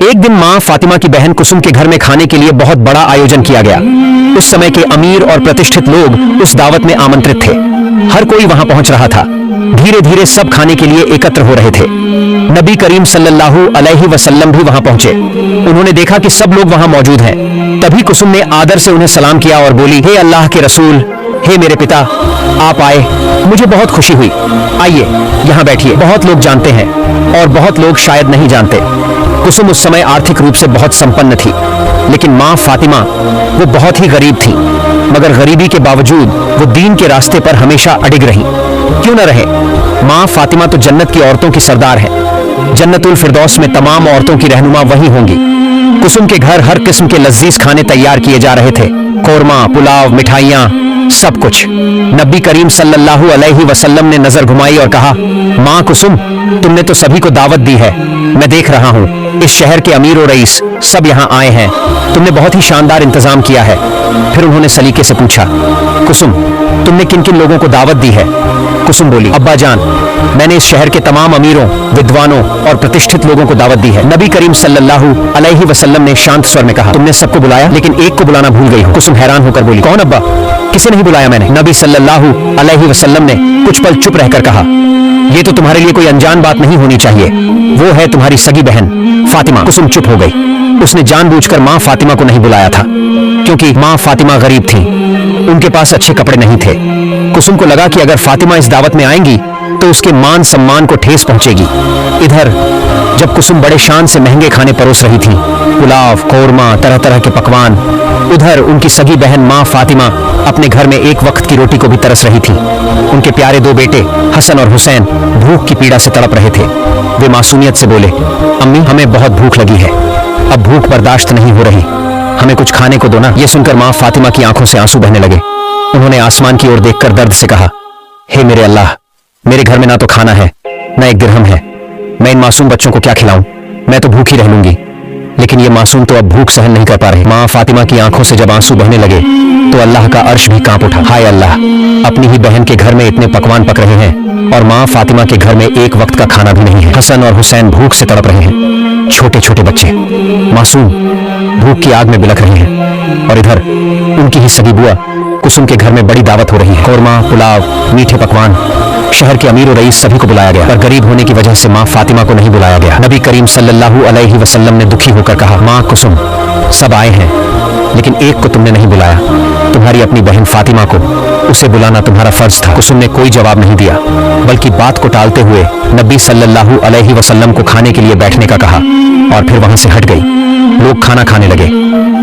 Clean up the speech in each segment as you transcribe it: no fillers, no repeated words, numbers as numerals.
एक दिन माँ फातिमा की बहन कुसुम के घर में खाने के लिए बहुत बड़ा आयोजन किया गया। उस समय के अमीर और प्रतिष्ठित लोग उस दावत में आमंत्रित थे। हर कोई वहां पहुंच रहा था। धीरे धीरे सब खाने के लिए एकत्र हो रहे थे। नबी करीम सल्लल्लाहु अलैहि वसल्लम भी वहां पहुंचे। उन्होंने देखा कि सब लोग वहां मौजूद हैं। तभी कुसुम ने आदर से उन्हें सलाम किया और बोली, हे अल्लाह के रसूल, हे मेरे पिता, आप आए, मुझे बहुत खुशी हुई। आइए यहाँ बैठिए। बहुत लोग जानते हैं और बहुत लोग शायद नहीं जानते। कुसुम उस समय आर्थिक रूप से बहुत संपन्न थी, लेकिन माँ फातिमा वो बहुत ही गरीब थी। मगर गरीबी के बावजूद वो दीन के रास्ते पर हमेशा अडिग रही। क्यों न रहे, माँ फातिमा तो जन्नत की औरतों की सरदार है। जन्नतुल फिरदौस में तमाम औरतों की रहनुमा वही होंगी। कुसुम के घर हर किस्म के लजीज खाने तैयार किए जा रहे थे। कोरमा, पुलाव, मिठाइयाँ, सब कुछ। नबी करीम सल्लल्लाहु अलैहि वसल्लम ने नजर घुमाई और कहा, माँ कुसुम, तुमने तो सभी को दावत दी है। मैं देख रहा हूँ इस शहर के अमीर और रईस सब यहाँ आए हैं। तुमने बहुत ही शानदार इंतजाम किया है। फिर उन्होंने सलीके से पूछा, कुसुम, तुमने किन किन लोगों को दावत दी है? कुसुम बोली, अब्बा जान, मैंने इस शहर के तमाम अमीरों, विद्वानों और प्रतिष्ठित लोगों को दावत दी है। नबी करीम सल्लल्लाहु अलैहि वसल्लम ने शांत स्वर में कहा, तुमने सबको बुलाया, लेकिन एक को बुलाना भूल गई हो। कुसुम हैरान होकर बोली, कौन अब्बा? किसे नहीं बुलाया मैंने? नबी सल्लल्लाहु अलैहि वसल्लम ने कुछ पल चुप रहकर कहा, ये तो तुम्हारे लिए कोई अनजान बात नहीं होनी चाहिए। वो है तुम्हारी सगी बहन फातिमा। कुसुम चुप हो गई। उसने जानबूझकर माँ फातिमा को नहीं बुलाया था, क्योंकि माँ फातिमा गरीब थी, उनके पास अच्छे कपड़े नहीं थे। कुसुम को लगा कि अगर फातिमा इस दावत में आएंगी तो उसके मान सम्मान को ठेस पहुंचेगी। इधर जब कुसुम बड़े शान से महंगे खाने परोस रही थी, पुलाव, कोरमा, तरह तरह के पकवान, उधर उनकी सगी बहन माँ फातिमा अपने घर में एक वक्त की रोटी को भी तरस रही थी। उनके प्यारे दो बेटे हसन और हुसैन भूख की पीड़ा से तड़प रहे थे। वे मासूमियत से बोले, अम्मी, हमें बहुत भूख लगी है, अब भूख बर्दाश्त नहीं हो रही, हमें कुछ खाने को दो ना। ये सुनकर माँ फातिमा की आंखों से आंसू बहने लगे। उन्होंने आसमान की ओर देखकर दर्द से कहा, हे मेरे अल्लाह, मेरे घर में ना तो खाना है, ना एक दिरहम है। मैं इन मासूम बच्चों को क्या खिलाऊं? मैं तो भूखी रह लूंगी। लेकिन ये मासूम तो अब भूख सहन नहीं कर पा रहे। माँ फातिमा की आंखों से जब आंसू बहने लगे तो अल्लाह का अर्श भी कांप उठा। हाय अल्लाह, अपनी ही बहन के घर में इतने पकवान पक रहे हैं और माँ फातिमा के घर में एक वक्त का खाना भी नहीं है। हसन और हुसैन भूख से तड़प रहे हैं। छोटे छोटे बच्चे मासूम भूख की आग में बिलख रहे हैं। और इधर उनकी ही सगी बुआ कुसुम के घर में बड़ी दावत हो रही है। कोरमा, पुलाव, मीठे पकवान, शहर के अमीर और रईस सभी को बुलाया गया, पर गरीब होने की वजह से माँ फातिमा को नहीं बुलाया गया। नबी करीम सल्लल्लाहु अलैहि वसल्लम ने दुखी होकर कहा, माँ कुसुम, सब आए हैं, लेकिन एक को तुमने नहीं बुलाया, तुम्हारी अपनी बहन फातिमा को। उसे बुलाना तुम्हारा फर्ज था। कुसुम ने कोई जवाब नहीं दिया, बल्कि बात को टालते हुए नबी सल्लल्लाहु अलैहि वसल्लम को खाने के लिए बैठने का कहा और फिर वहां से हट गई। लोग खाना खाने लगे।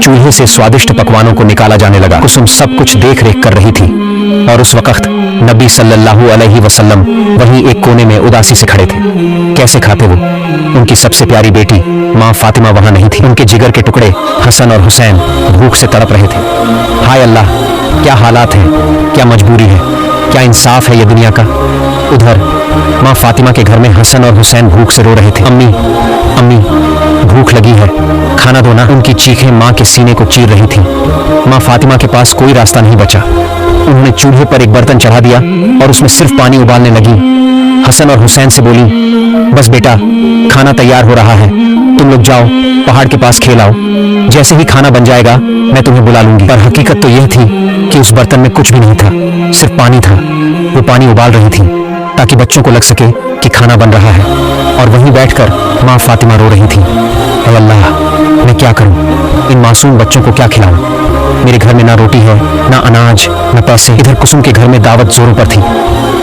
चूल्हे से स्वादिष्ट पकवानों को निकाला जाने लगा। कुसुम सब कुछ देख रेख कर रही थी और उस वक्त नबी सल्लल्लाहु अलैहि वसल्लम वहीं एक कोने में उदासी से खड़े थे। कैसे खाते वो? उनकी सबसे प्यारी बेटी माँ फातिमा वहां नहीं थी। उनके जिगर के टुकड़े हसन और हुसैन भूख से तड़प रहे थे। हाय अल्लाह, क्या हालात हैं, क्या मजबूरी है, क्या इंसाफ है ये दुनिया का। उधर माँ फातिमा के घर में हसन और हुसैन भूख से रो रहे थे। अम्मी, अम्मी, भूख लगी है, खाना दो ना। उनकी चीखें माँ के सीने को चीर रही थी। माँ फातिमा के पास कोई रास्ता नहीं बचा। उन्होंने चूल्हे पर एक बर्तन चढ़ा दिया और उसमें सिर्फ पानी उबालने लगी। हसन और हुसैन से बोली, बस बेटा, खाना तैयार हो रहा है, तुम लोग जाओ पहाड़ के पास खेल आओ, जैसे ही खाना बन जाएगा मैं तुम्हें बुला लूंगी। पर हकीकत तो यह थी कि उस बर्तन में कुछ भी नहीं था, सिर्फ पानी था। वो पानी उबाल रही थी ताकि बच्चों को लग सके कि खाना बन रहा है, और वहीं बैठकर माँ फातिमा रो रही थी। अल्लाह, मैं क्या करूं? इन मासूम बच्चों को क्या खिलाऊं? मेरे घर में ना रोटी है, ना अनाज, ना पैसे। इधर कुसुम के घर में दावत जोरों पर थी।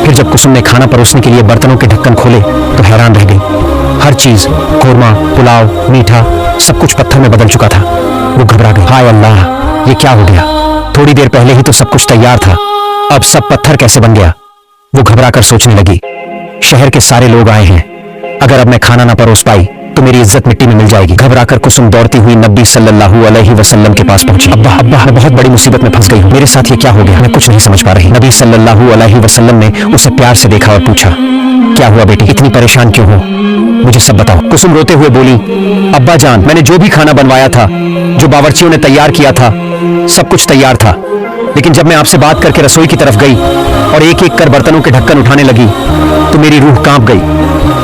फिर जब कुसुम ने खाना परोसने के लिए बर्तनों के ढक्कन खोले तो हैरान रह गई। हर चीज, कोरमा, पुलाव, मीठा, सब कुछ पत्थर में बदल चुका था। वो घबरा गई। हाय अल्लाह, ये क्या हो गया? थोड़ी देर पहले ही तो सब कुछ तैयार था, अब सब पत्थर कैसे बन गया? वो घबरा कर सोचने लगी, शहर के सारे लोग आए हैं, अगर अब मैं खाना ना परोस पाई तो मेरी इज्जत मिट्टी में मिल जाएगी। घबराकर कुसुम दौड़ती हुई नबी सल्लल्लाहु अलैहि वसल्लम के पास पहुंची। अब्बा, अब्बा, मैं बहुत बड़ी मुसीबत में फंस गई हूँ, मेरे साथ ये क्या हो गया? मैं कुछ नहीं समझ पा रही। नबी सल्लल्लाहु अलैहि वसल्लम ने उसे प्यार से देखा और पूछा, क्या हुआ बेटी, इतनी परेशान क्यों हो? मुझे सब बताओ। कुसुम रोते हुए बोली, अब्बा जान, मैंने जो भी खाना बनवाया था, जो बावर्चियों ने तैयार किया था, सब कुछ तैयार था, लेकिन जब मैं आपसे बात करके रसोई की तरफ गई और एक एक कर बर्तनों के ढक्कन उठाने लगी तो मेरी रूह कांप गई।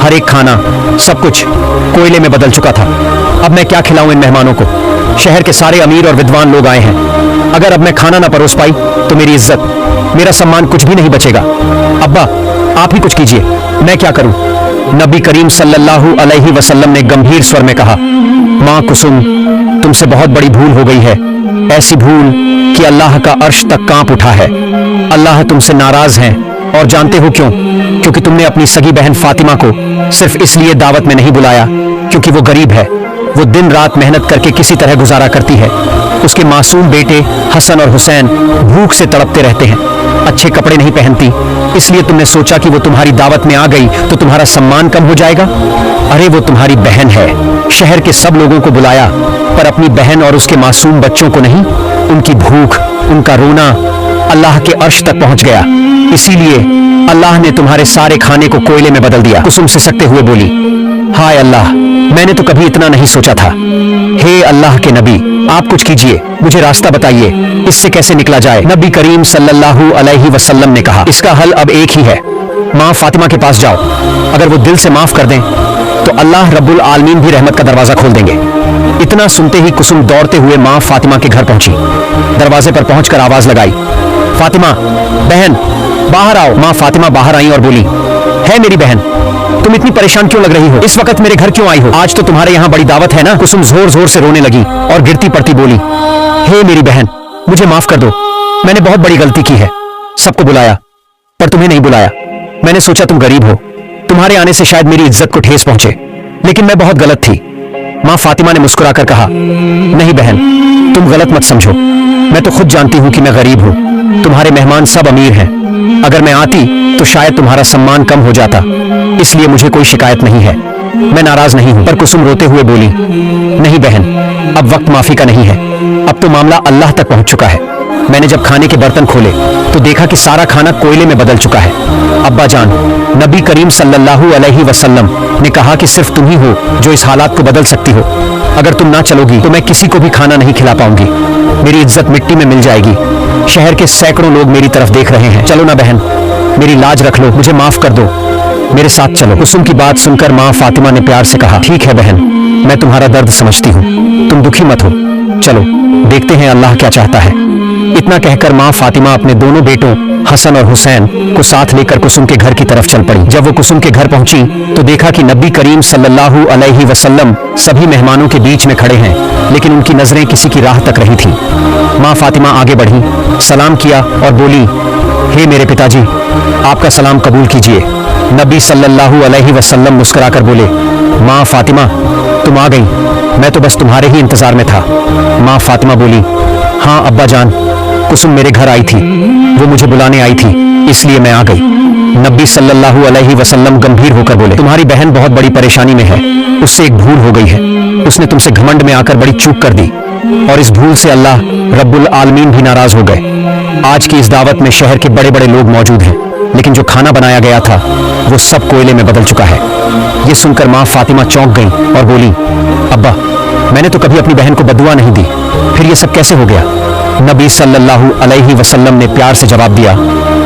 हर एक खाना, सब कुछ कोयले में बदल चुका था। अब मैं क्या खिलाऊं इन मेहमानों को? शहर के सारे अमीर और विद्वान लोग आए हैं। अगर अब मैं खाना ना परोस पाई तो मेरी इज्जत, मेरा सम्मान कुछ भी नहीं बचेगा। अब्बा, आप ही कुछ कीजिए, मैं क्या करूं? नबी करीम सल्लल्लाहु अलैहि वसल्लम ने गंभीर स्वर में कहा, मां कुसुम, तुमसे बहुत बड़ी भूल हो गई है। ऐसी भूल कि अल्लाह का अर्श तक कांप उठा है। अल्लाह तुमसे नाराज है, और जानते हो क्यों? क्योंकि तुमने अपनी सगी बहन फातिमा को सिर्फ इसलिए दावत में नहीं बुलाया क्योंकि वो गरीब है। वो दिन रात मेहनत करके किसी तरह गुजारा करती है। उसके मासूम बेटे हसन और हुसैन भूख से तड़पते रहते हैं, अच्छे कपड़े नहीं पहनती। इसलिए तुमने सोचा कि वो तुम्हारी दावत में आ गई तो तुम्हारा सम्मान कम हो जाएगा। अरे वो तुम्हारी बहन है। शहर के सब लोगों को बुलाया, पर अपनी बहन और उसके मासूम बच्चों को नहीं। उनकी भूख, उनका रोना अल्लाह के अर्श तक पहुंच गया। इसीलिए अल्लाह ने तुम्हारे सारे खाने को कोयले में बदल दिया। कुसुम सिसकते हुए बोली, हाय अल्लाह, मैंने तो कभी इतना नहीं सोचा था। हे अल्लाह के नबी, आप कुछ कीजिए, मुझे रास्ता बताइए, इससे कैसे निकला जाए? नबी करीम सल्लल्लाहु अलैहि वसल्लम ने कहा, इसका हल अब एक ही है। माँ फातिमा के पास जाओ। अगर वो दिल से माफ कर दें तो अल्लाह रब्बुल आलमीन भी रहमत का दरवाजा खोल देंगे। इतना सुनते ही कुसुम दौड़ते हुए माँ फातिमा के घर पहुंची। दरवाजे पर पहुंचकर आवाज लगाई, फातिमा बहन बाहर आओ। माँ फातिमा बाहर आई और बोली, है मेरी बहन, तुम इतनी परेशान क्यों लग रही हो? इस वक्त मेरे घर क्यों आई हो? आज तो तुम्हारे यहाँ बड़ी दावत है ना? कुसुम जोर जोर से रोने लगी और गिरती पड़ती बोली, हे मेरी बहन, मुझे माफ कर दो, मैंने बहुत बड़ी गलती की है। सबको बुलाया पर तुम्हें नहीं बुलाया। मैंने सोचा तुम गरीब हो, तुम्हारे आने से शायद मेरी इज्जत को ठेस पहुंचे, लेकिन मैं बहुत गलत थी। माँ फातिमा ने मुस्कुराकर कहा, नहीं बहन, तुम गलत मत समझो, मैं तो खुद जानती हूँ कि मैं गरीब हूँ। तुम्हारे मेहमान सब अमीर हैं। अगर मैं आती तो शायद तुम्हारा सम्मान कम हो जाता, इसलिए मुझे कोई शिकायत नहीं है। मैं नाराज नहीं हूं। पर कुसुम रोते हुए बोली, नहीं बहन, अब वक्त माफी का नहीं है। अब तो मामला अल्लाह तक पहुंच चुका है। मैंने जब खाने के बर्तन खोले तो देखा कि सारा खाना कोयले में बदल चुका है। अब्बा जान, नबी करीम सल्लल्लाहु अलैहि वसल्लम ने कहा कि सिर्फ तुम ही हो जो इस हालात को बदल सकती हो। अगर तुम ना चलोगी तो मैं किसी को भी खाना नहीं खिला पाऊंगी। मेरी इज्जत मिट्टी में मिल जाएगी। शहर के सैकड़ों लोग मेरी तरफ देख रहे हैं। चलो ना बहन, मेरी लाज रख लो, मुझे माफ कर दो, मेरे साथ चलो। कुसुम की बात सुनकर माँ फातिमा ने प्यार से कहा, ठीक है बहन, मैं तुम्हारा दर्द समझती हूँ, तुम दुखी मत हो। चलो देखते हैं अल्लाह क्या चाहता है। इतना कहकर माँ फातिमा अपने दोनों बेटों हसन और हुसैन को साथ लेकर कुसुम के घर की तरफ चल पड़ी। जब वो कुसुम के घर पहुंची तो देखा कि नबी करीम सल्लल्लाहु अलैहि वसल्लम सभी मेहमानों के बीच में खड़े हैं, लेकिन उनकी नजरें किसी की राह तक रही थी। माँ फातिमा आगे बढ़ी, सलाम किया और बोली, हे मेरे पिताजी, आपका सलाम कबूल कीजिए। नबी सल्लल्लाहु अलैहि वसल्लम मुस्कुराकर बोले, माँ फातिमा, तुम आ गई, मैं तो बस तुम्हारे ही इंतजार में था। माँ फातिमा बोली, हाँ अब्बा जान, कुसुम मेरे घर आई थी, वो मुझे बुलाने आई थी, इसलिए मैं आ गई। नबी सल्लल्लाहु अलैहि वसल्लम गंभीर होकर बोले, तुम्हारी बहन बहुत बड़ी परेशानी में है, उससे एक भूल हो गई है। उसने तुमसे घमंड में आकर बड़ी चूक कर दी और इस भूल से अल्लाह रब्बुल आलमीन भी नाराज हो गए। आज की इस दावत में शहर के बड़े बड़े लोग मौजूद हैं, लेकिन जो खाना बनाया गया था वो सब कोयले में बदल चुका है। ये सुनकर माँ फातिमा चौंक गई और बोली, अब्बा, मैंने तो कभी अपनी बहन को बद्दुआ नहीं दी, फिर ये सब कैसे हो गया? नबी सल्लल्लाहु अलैहि वसल्लम ने प्यार से जवाब दिया,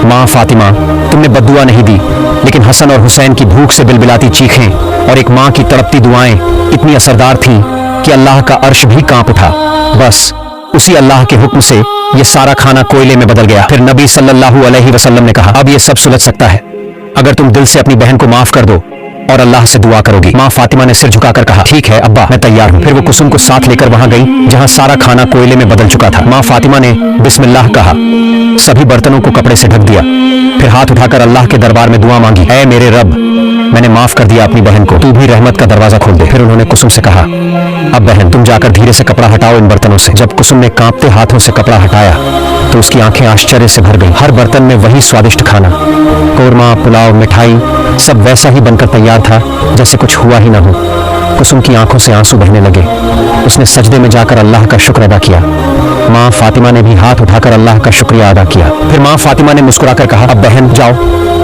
माँ फातिमा, तुमने बद्दुआ नहीं दी, लेकिन हसन और हुसैन की भूख से बिलबिलाती चीखें और एक माँ की तड़पती दुआएं इतनी असरदार थीं कि अल्लाह का अर्श भी कांप उठा। बस उसी अल्लाह के हुक्म से ये सारा खाना कोयले में बदल गया। फिर नबी सल्लल्लाहु अलैहि वसल्लम ने कहा, अब ये सब सुलझ सकता है अगर तुम दिल से अपनी बहन को माफ कर दो और अल्लाह से दुआ करोगी। माँ फातिमा ने सिर झुकाकर कहा, ठीक है अब्बा, मैं तैयार हूँ। फिर वो कुसुम को साथ लेकर वहां गई जहां सारा खाना कोयले में बदल चुका था। माँ फातिमा ने बिस्मिल्लाह कहा, सभी बर्तनों को कपड़े से ढक दिया, फिर हाथ उठाकर अल्लाह के दरबार में दुआ मांगी, ऐ मेरे रब, मैंने माफ कर दिया अपनी बहन को, तू भी रहमत का दरवाजा खोल दे। फिर उन्होंने कुसुम से कहा, अब बहन तुम जाकर धीरे से कपड़ा हटाओ इन बर्तनों से। जब कुसुम ने कांपते हाथों से कपड़ा हटाया तो उसकी आंखें आश्चर्य से भर गईं। हर बर्तन में वही स्वादिष्ट खाना, कौरमा, पुलाव, मिठाई, सब वैसा ही बनकर तैयार था जैसे कुछ हुआ ही ना हो। कुसुम की आंखों से आंसू बहने लगे। उसने सजदे में जाकर अल्लाह का शुक्र अदा किया। माँ फातिमा ने भी हाथ उठाकर अल्लाह का शुक्रिया अदा किया। फिर माँ फातिमा ने मुस्कुराकर कहा, अब बहन जाओ,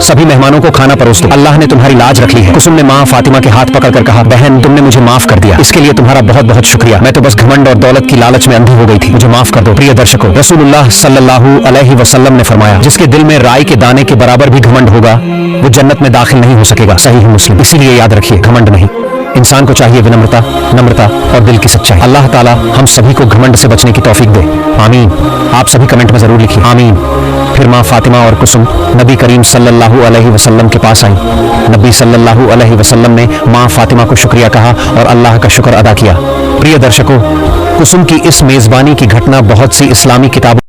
सभी मेहमानों को खाना परोस दो, अल्लाह ने तुम्हारी लाज रख ली है। कुसुम ने माँ फातिमा के हाथ पकड़कर कहा, बहन तुमने मुझे माफ कर दिया, इसके लिए तुम्हारा बहुत बहुत शुक्रिया। मैं तो बस घमंड और दौलत की लालच में अंधी हो गई थी, मुझे माफ कर दो। प्रिय दर्शकों, रसूलुल्लाह सल्लल्लाहु अलैहि वसल्लम ने फरमाया, जिसके दिल में राई के दाने के बराबर भी घमंड होगा वो जन्नत में दाखिल नहीं हो सकेगा। सही मुस्लिम। इसीलिए याद रखिए, घमंड नहीं, इंसान को चाहिए विनम्रता, नम्रता और दिल की सच्चाई। अल्लाह ताला हम सभी को घमंड से बचने की तौफीक दे, आमीन। आप सभी कमेंट में जरूर लिखिए आमीन। फिर माँ फातिमा और कुसुम नबी करीम सल्लल्लाहु अलैहि वसल्लम के पास आई। नबी सल्लल्लाहु अलैहि वसल्लम ने माँ फातिमा को शुक्रिया कहा और अल्लाह का शुक्र अदा किया। प्रिय दर्शकों, कुसुम की इस मेजबानी की घटना बहुत सी इस्लामी किताबों